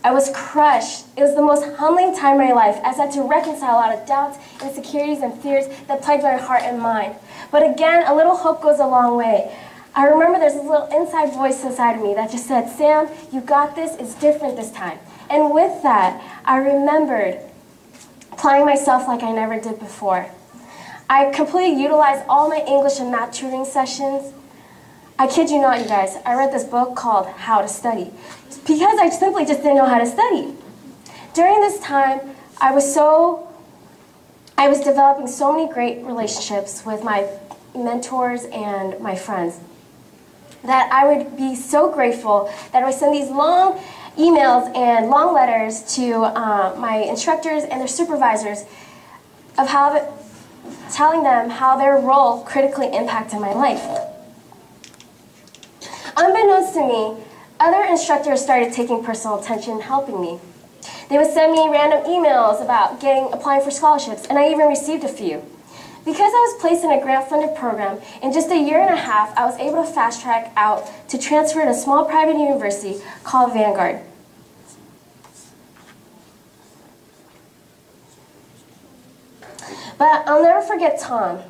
I was crushed. It was the most humbling time in my life as I had to reconcile a lot of doubts, insecurities, and fears that plagued my heart and mind. But again, a little hope goes a long way. I remember there's this little inside voice inside of me that just said, Sam, you got this, it's different this time. And with that, I remembered applying myself like I never did before. I completely utilized all my English and math tutoring sessions. I kid you not, you guys, I read this book called How to Study because I simply just didn't know how to study. During this time, I was developing so many great relationships with my mentors and my friends that I would be so grateful that I would send these long emails and long letters to my instructors and their supervisors of telling them how their role critically impacted my life. Unbeknownst to me, other instructors started taking personal attention and helping me. They would send me random emails about applying for scholarships, and I even received a few. Because I was placed in a grant-funded program, in just a year and a half, I was able to fast-track out to transfer to a small private university called Vanguard. But I'll never forget Tom.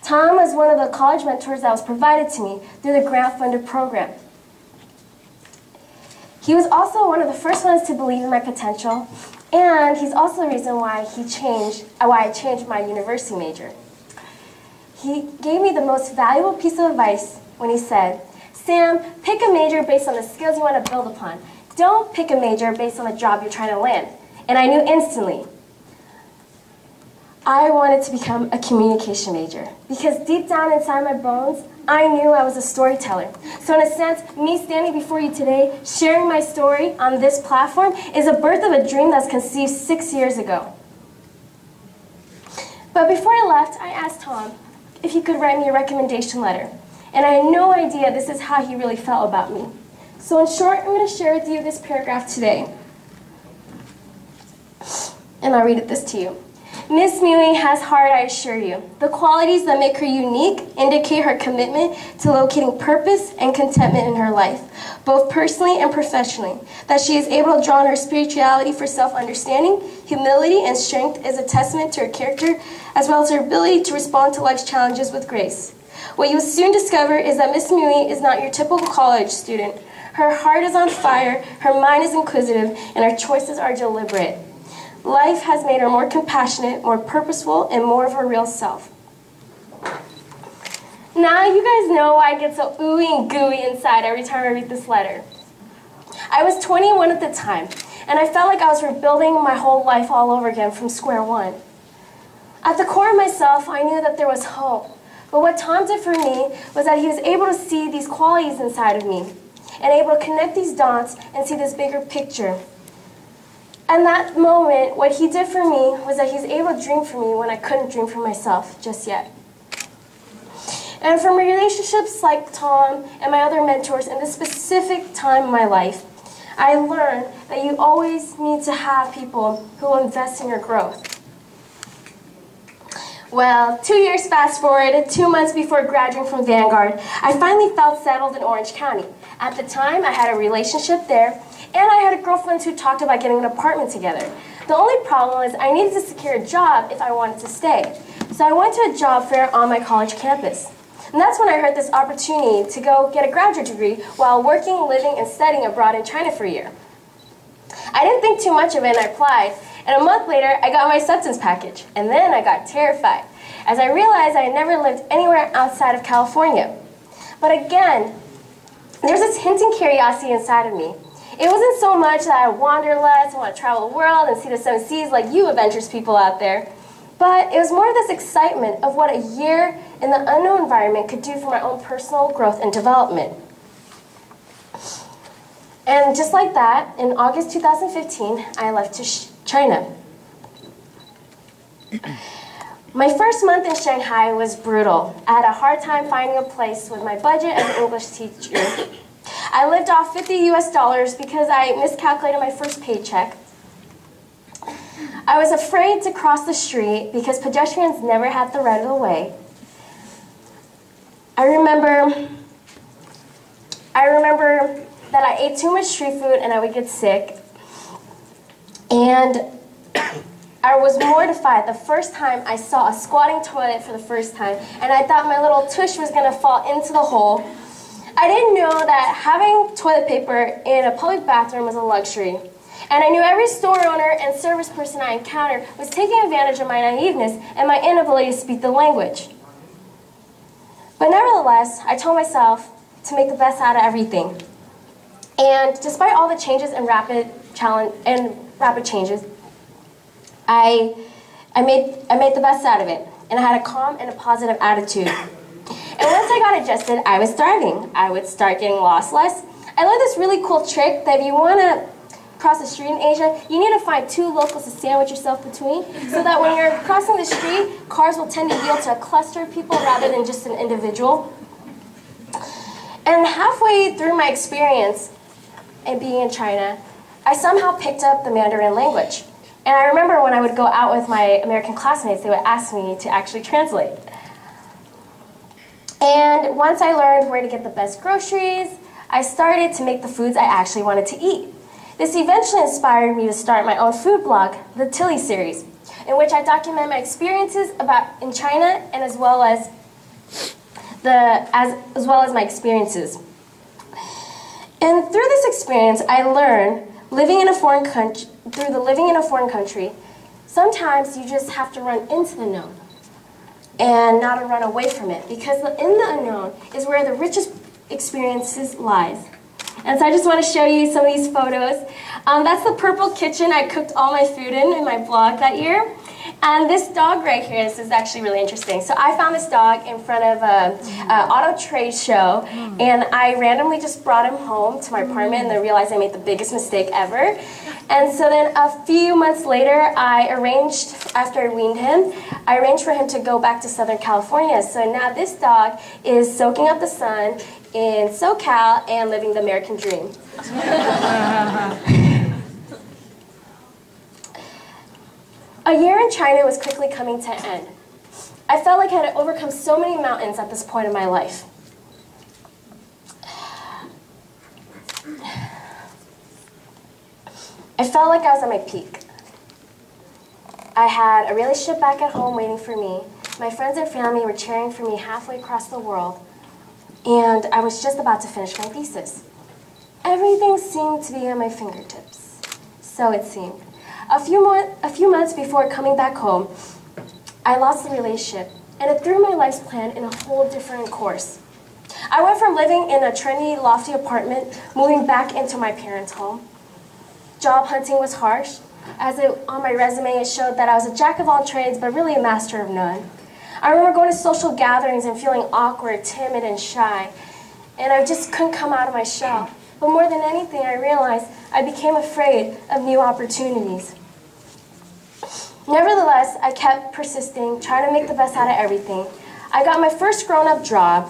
Tom was one of the college mentors that was provided to me through the grant-funded program. He was also one of the first ones to believe in my potential, and he's also the reason why I changed my university major. He gave me the most valuable piece of advice when he said, "Sam, pick a major based on the skills you want to build upon. Don't pick a major based on the job you're trying to land." And I knew instantly I wanted to become a communication major because deep down inside my bones, I knew I was a storyteller. So in a sense, me standing before you today, sharing my story on this platform is a birth of a dream that's conceived 6 years ago. But before I left, I asked Tom if he could write me a recommendation letter. And I had no idea this is how he really felt about me. So in short, I'm going to share with you this paragraph today. And I'll read this to you. Miss Mui has heart, I assure you. The qualities that make her unique indicate her commitment to locating purpose and contentment in her life, both personally and professionally. That she is able to draw on her spirituality for self-understanding, humility, and strength is a testament to her character, as well as her ability to respond to life's challenges with grace. What you will soon discover is that Miss Mui is not your typical college student. Her heart is on fire, her mind is inquisitive, and her choices are deliberate. Life has made her more compassionate, more purposeful, and more of her real self. Now you guys know I get so ooey and gooey inside every time I read this letter. I was 21 at the time, and I felt like I was rebuilding my whole life all over again from square one. At the core of myself, I knew that there was hope. But what Tom did for me was that he was able to see these qualities inside of me and able to connect these dots and see this bigger picture. And that moment, what he did for me was that he's able to dream for me when I couldn't dream for myself just yet. And from relationships like Tom and my other mentors in this specific time in my life, I learned that you always need to have people who will invest in your growth. Well, 2 years fast forward, 2 months before graduating from Vanguard, I finally felt settled in Orange County. At the time, I had a relationship there, and I had a girlfriend who talked about getting an apartment together. The only problem was I needed to secure a job if I wanted to stay. So I went to a job fair on my college campus. And that's when I heard this opportunity to go get a graduate degree while working, living, and studying abroad in China for a year. I didn't think too much of it and I applied. And a month later, I got my acceptance package. And then I got terrified, as I realized I had never lived anywhere outside of California. But again, there's this hinting curiosity inside of me. It wasn't so much that I wander less, want to travel the world and see the seven seas like you adventurous people out there, but it was more of this excitement of what a year in the unknown environment could do for my own personal growth and development. And just like that, in August 2015, I left to China. My first month in Shanghai was brutal. I had a hard time finding a place with my budget as an English teacher. I lived off $50 US because I miscalculated my first paycheck. I was afraid to cross the street because pedestrians never had the right of the way. I remember that I ate too much street food and I would get sick. And I was mortified the first time I saw a squatting toilet for the first time, and I thought my little tush was going to fall into the hole. I didn't know that having toilet paper in a public bathroom was a luxury. And I knew every store owner and service person I encountered was taking advantage of my naiveness and my inability to speak the language. But nevertheless, I told myself to make the best out of everything. And despite all the changes and rapid changes, I made the best out of it. And I had a calm and a positive attitude. And once I got adjusted, I was thriving. I would start getting lost less. I learned this really cool trick that if you want to cross the street in Asia, you need to find two locals to sandwich yourself between, so that when you're crossing the street, cars will tend to yield to a cluster of people rather than just an individual. And halfway through my experience in being in China, I somehow picked up the Mandarin language. And I remember when I would go out with my American classmates, they would ask me to actually translate. And once I learned where to get the best groceries, I started to make the foods I actually wanted to eat. This eventually inspired me to start my own food blog, the Tilly series, in which I document my experiences in China and as well as my experiences. And through this experience, I learned living in a foreign country, sometimes you just have to run into the known and not to run away from it, because in the unknown is where the richest experiences lies. And so I just want to show you some of these photos. That's the purple kitchen I cooked all my food in my blog that year. And this dog right here, this is actually really interesting. So I found this dog in front of an auto trade show, and I randomly just brought him home to my apartment, and then realized I made the biggest mistake ever. And so then a few months later, after I weaned him, I arranged for him to go back to Southern California. So now this dog is soaking up the sun in SoCal and living the American dream. A year in China was quickly coming to an end. I felt like I had overcome so many mountains at this point in my life. I felt like I was at my peak. I had a relationship back at home waiting for me. My friends and family were cheering for me halfway across the world. And I was just about to finish my thesis. Everything seemed to be at my fingertips. So it seemed. A few months before coming back home, I lost the relationship, and it threw my life's plan in a whole different course. I went from living in a trendy, lofty apartment, moving back into my parents' home. Job hunting was harsh. On my resume, it showed that I was a jack of all trades, but really a master of none. I remember going to social gatherings and feeling awkward, timid, and shy, and I just couldn't come out of my shell. But more than anything, I realized I became afraid of new opportunities. Nevertheless, I kept persisting, trying to make the best out of everything. I got my first grown-up job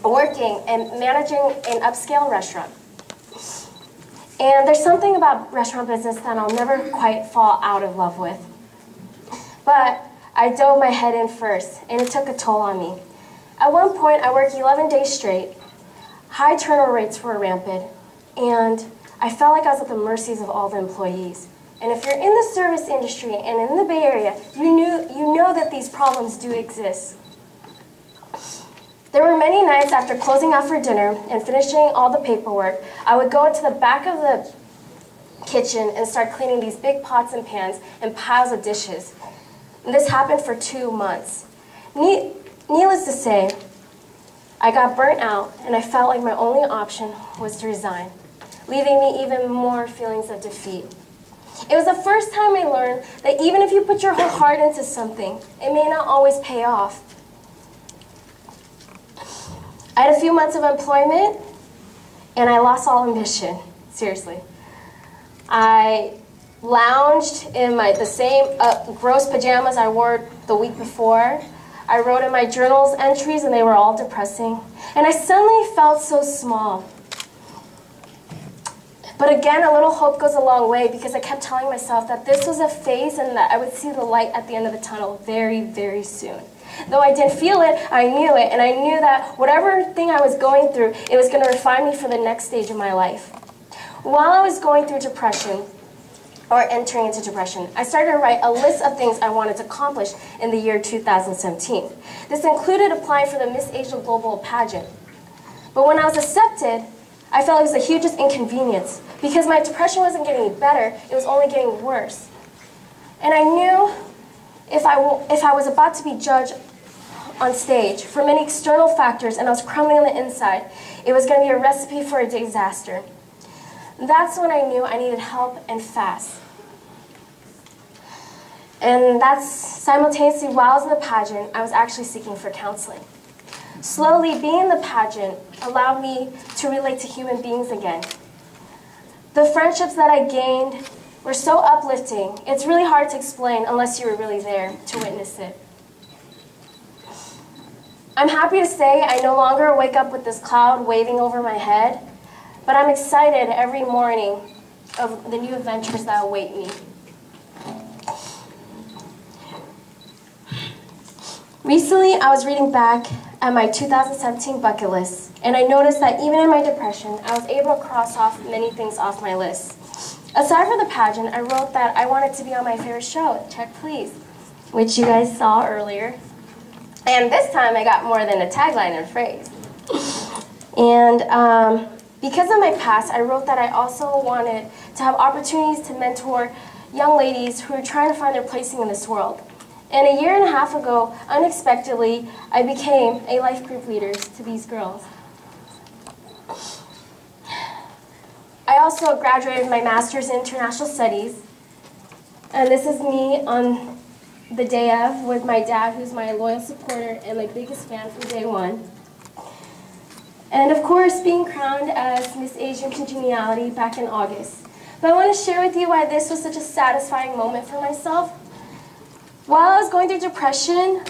working and managing an upscale restaurant. And there's something about restaurant business that I'll never quite fall out of love with. But I dove my head in first, and it took a toll on me. At one point, I worked 11 days straight. High turnover rates were rampant, and I felt like I was at the mercies of all the employees. And if you're in the service industry and in the Bay Area, you know that these problems do exist. There were many nights after closing out for dinner and finishing all the paperwork, I would go into the back of the kitchen and start cleaning these big pots and pans and piles of dishes. And this happened for 2 months. Needless to say, I got burnt out, and I felt like my only option was to resign, leaving me even more feelings of defeat. It was the first time I learned that even if you put your whole heart into something, it may not always pay off. I had a few months of employment, and I lost all ambition, seriously. I lounged in the same gross pajamas I wore the week before. I wrote in my journals entries, and they were all depressing. And I suddenly felt so small. But again, a little hope goes a long way, because I kept telling myself that this was a phase and that I would see the light at the end of the tunnel very, very soon. Though I didn't feel it, I knew it, and I knew that whatever thing I was going through, it was going to refine me for the next stage of my life. While I was going through depression, or entering into depression, I started to write a list of things I wanted to accomplish in the year 2017. This included applying for the Miss Asia Global pageant. But when I was accepted, I felt it was the hugest inconvenience because my depression wasn't getting any better, it was only getting worse. And I knew if I was about to be judged on stage for many external factors and I was crumbling on the inside, it was going to be a recipe for a disaster. That's when I knew I needed help and fast. And that's simultaneously while I was in the pageant, I was actually seeking for counseling. Slowly, being in the pageant allowed me to relate to human beings again. The friendships that I gained were so uplifting, it's really hard to explain unless you were really there to witness it. I'm happy to say I no longer wake up with this cloud waving over my head, but I'm excited every morning of the new adventures that await me. Recently, I was reading back at my 2017 bucket list, and I noticed that even in my depression, I was able to cross off many things off my list. Aside from the pageant, I wrote that I wanted to be on my favorite show, Check Please, which you guys saw earlier. And this time, I got more than a tagline and phrase. And because of my past, I wrote that I also wanted to have opportunities to mentor young ladies who are trying to find their placing in this world. And a year and a half ago, unexpectedly, I became a life group leader to these girls. I also graduated my master's in international studies. And this is me on the day of with my dad, who's my loyal supporter and my biggest fan from day one. And of course, being crowned as Miss Asian Congeniality back in August. But I want to share with you why this was such a satisfying moment for myself. While I was going through depression,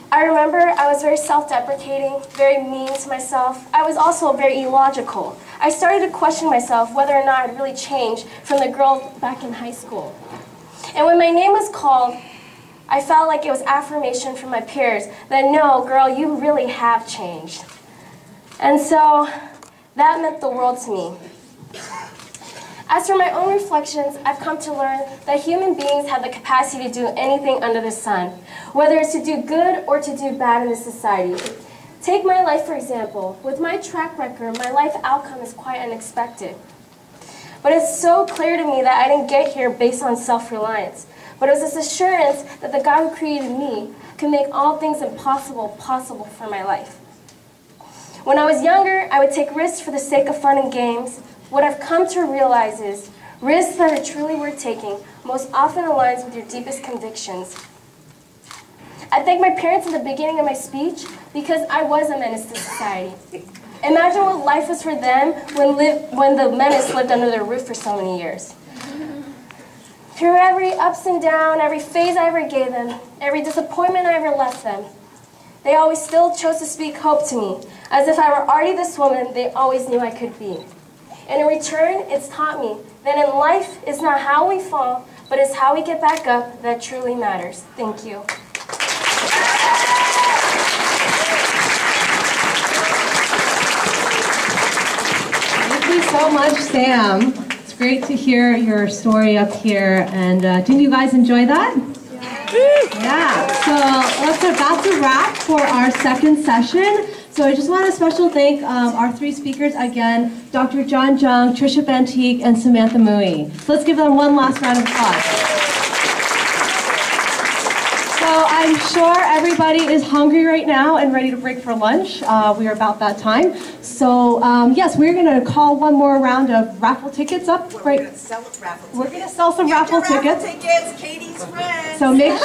I remember I was very self-deprecating, very mean to myself. I was also very illogical. I started to question myself whether or not I'd really changed from the girl back in high school. And when my name was called, I felt like it was affirmation from my peers that no, girl, you really have changed. And so that meant the world to me. As for my own reflections, I've come to learn that human beings have the capacity to do anything under the sun, whether it's to do good or to do bad in this society. Take my life, for example. With my track record, my life outcome is quite unexpected. But it's so clear to me that I didn't get here based on self-reliance, but it was this assurance that the God who created me can make all things impossible possible for my life. When I was younger, I would take risks for the sake of fun and games. What I've come to realize is risks that are truly worth taking most often aligns with your deepest convictions. I thank my parents in the beginning of my speech because I was a menace to society. Imagine what life was for them when the menace lived under their roof for so many years. Through every ups and downs, every phase I ever gave them, every disappointment I ever left them, they always still chose to speak hope to me, as if I were already this woman they always knew I could be. And in return, it's taught me that in life, it's not how we fall, but it's how we get back up that truly matters. Thank you. Thank you so much, Sam. It's great to hear your story up here. And didn't you guys enjoy that? Yeah. So that's a wrap for our second session. So I just want to special thank our three speakers again, Dr. Jung, Trisha Bantigue, and Samantha Mui. So let's give them one last round of applause. So I'm sure everybody is hungry right now and ready to break for lunch. We are about that time. So yes, we're going to call one more round of raffle tickets up. We're going to sell some raffle tickets. Katie's friends. So make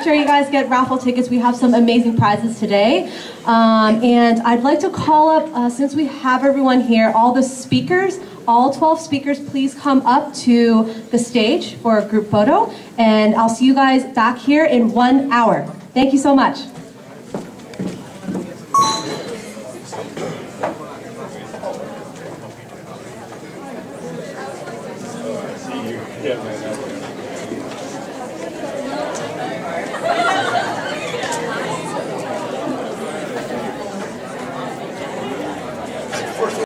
sure you guys get raffle tickets. We have some amazing prizes today. And I'd like to call up, since we have everyone here, all the speakers, all 12 speakers, please come up to the stage for a group photo. And I'll see you guys back here in 1 hour. Thank you so much. Yeah.